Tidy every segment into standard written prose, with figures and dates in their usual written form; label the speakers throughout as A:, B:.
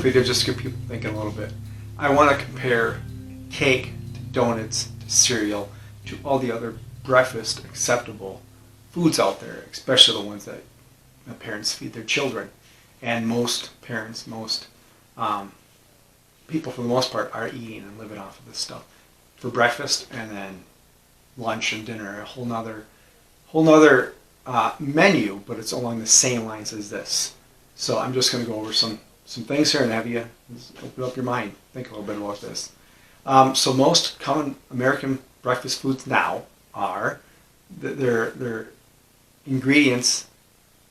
A: quickly to just get people thinking a little bit. I want to compare cake to donuts to cereal to all the other breakfast acceptable foods out there, especially the ones that parents feed their children. And most parents, most people for the most part are eating and living off of this stuff for breakfast, and then lunch and dinner, a whole nother menu, but it's along the same lines as this. So I'm just going to go over some things here and have you open up your mind, think a little bit about this. So most common American breakfast foods now are, their ingredients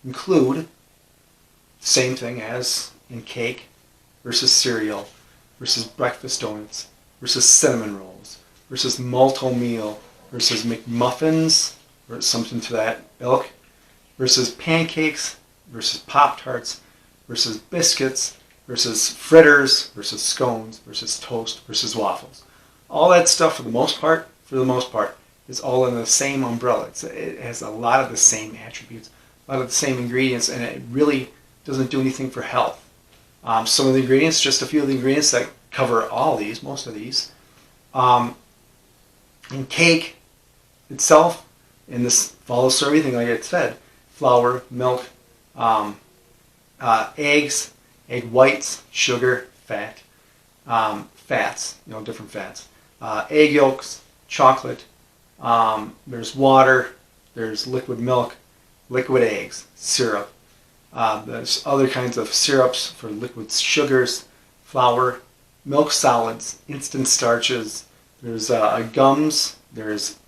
A: include the same thing as in cake versus cereal versus breakfast donuts versus cinnamon rolls versus malto meal versus McMuffins or something to that ilk versus pancakes versus Pop-Tarts versus biscuits versus fritters versus scones versus toast versus waffles. All that stuff for the most part, is all in the same umbrella. It has a lot of the same attributes, a lot of the same ingredients, and it really doesn't do anything for health. Some of the ingredients, just a few of the ingredients that cover all these, most of these. In cake itself, and this follows through everything like I said: flour, milk, eggs, egg whites, sugar, fat, fats, different fats, egg yolks, chocolate, there's water, there's liquid milk, liquid eggs, syrup. There's other kinds of syrups for liquid sugars, flour, milk solids, instant starches. There's gums, there's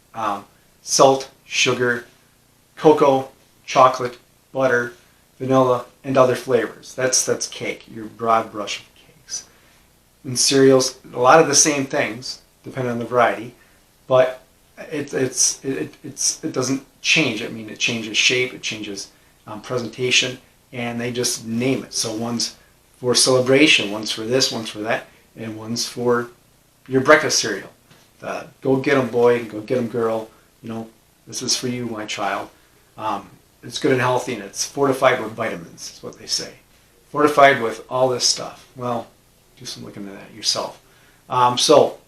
A: salt, sugar, cocoa, chocolate, butter, vanilla, and other flavors. That's cake, your broad brush of cakes. In cereals, a lot of the same things, depending on the variety, but it doesn't change. I mean, it changes shape, it changes presentation, and they just name it. So one's for celebration, one's for this, one's for that, and one's for your breakfast cereal. Go get 'em, boy, go get 'em, girl. This is for you, my child. It's good and healthy, and it's fortified with vitamins, is what they say. Fortified with all this stuff. Well, do some looking at that yourself. So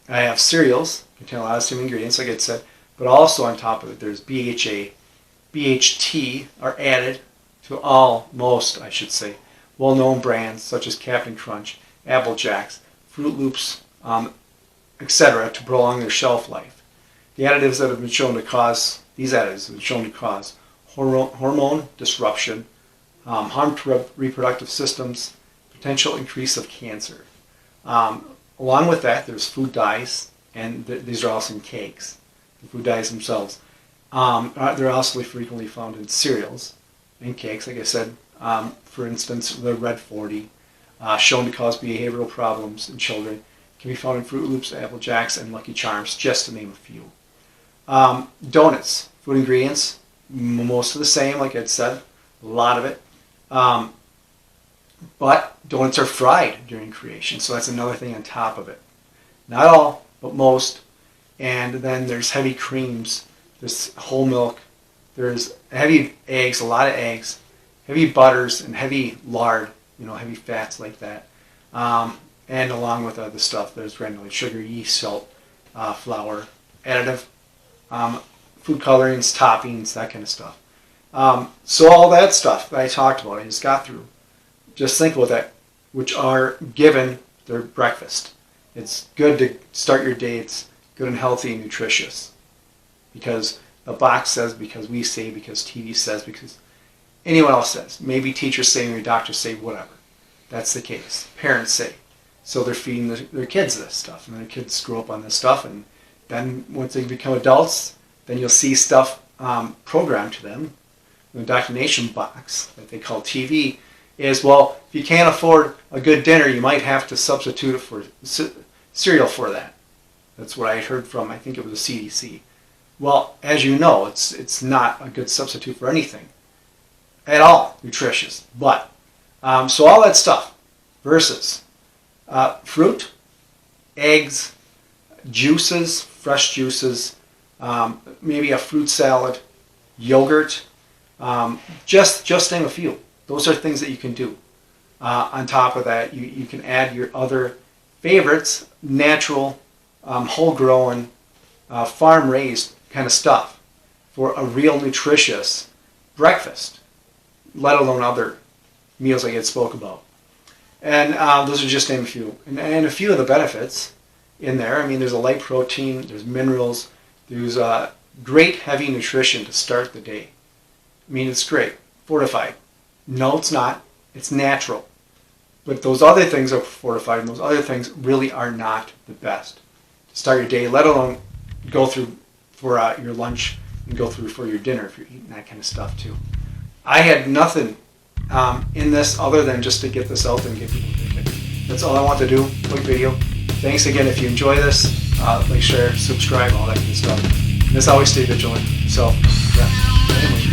A: I have cereals, contain a lot of same ingredients, like I said, but also on top of it, there's BHA, BHT are added to most, I should say, well-known brands such as Captain Crunch, Apple Jacks, Fruit Loops, etc., to prolong their shelf life. The additives that have been shown to cause, these additives have been shown to cause hormone disruption, harm to reproductive systems, potential increase of cancer. Along with that, there's food dyes, and these are also in cakes. The food dyes themselves. They're also frequently found in cereals and cakes, like I said. For instance, the Red 40, shown to cause behavioral problems in children, can be found in Fruit Loops, Apple Jacks, and Lucky Charms, just to name a few. Donuts, food ingredients, most of the same, like I said, a lot of it. But donuts are fried during creation, so that's another thing on top of it. Not all, but most. And then there's heavy creams, there's whole milk, there's heavy eggs, a lot of eggs, heavy butters, and heavy lard, heavy fats like that. And along with other stuff, there's granulated sugar, yeast, salt, flour, additive, food colorings, toppings, that kind of stuff. So all that stuff that I talked about, I just got through. Just think about that, which are given their breakfast. It's good to start your day. It's good and healthy and nutritious. Because the box says, because we say, because TV says, because anyone else says. Maybe teachers say, maybe doctors say, whatever. That's the case. Parents say. So they're feeding their kids this stuff. And their kids grow up on this stuff. And then once they become adults, then you'll see stuff programmed to them. The indoctrination box that they call TV is, well, if you can't afford a good dinner, you might have to substitute it for cereal for that. That's what I heard from, I think it was the CDC. Well, as you know, it's not a good substitute for anything at all nutritious. But, so all that stuff versus fruit, eggs, juices, fresh juices, maybe a fruit salad, yogurt, just name a few. Those are things that you can do. On top of that, you can add your other favorites, natural, whole-grown, farm-raised kind of stuff for a real nutritious breakfast, let alone other meals like I spoke about. And those are just to name a few. And a few of the benefits in there. I mean, there's a light protein, there's minerals, there's great heavy nutrition to start the day. I mean, it's great. Fortified. No, it's not. It's natural. But those other things are fortified, and those other things really are not the best to start your day, let alone go through for your lunch and go through for your dinner if you're eating that kind of stuff too. I had nothing in this other than just to get this out and get people thinking. That's all I want to do. Quick video. Thanks again. If you enjoy this, like, share, subscribe, all that good stuff. And as always, stay vigilant. So, yeah. Anyway.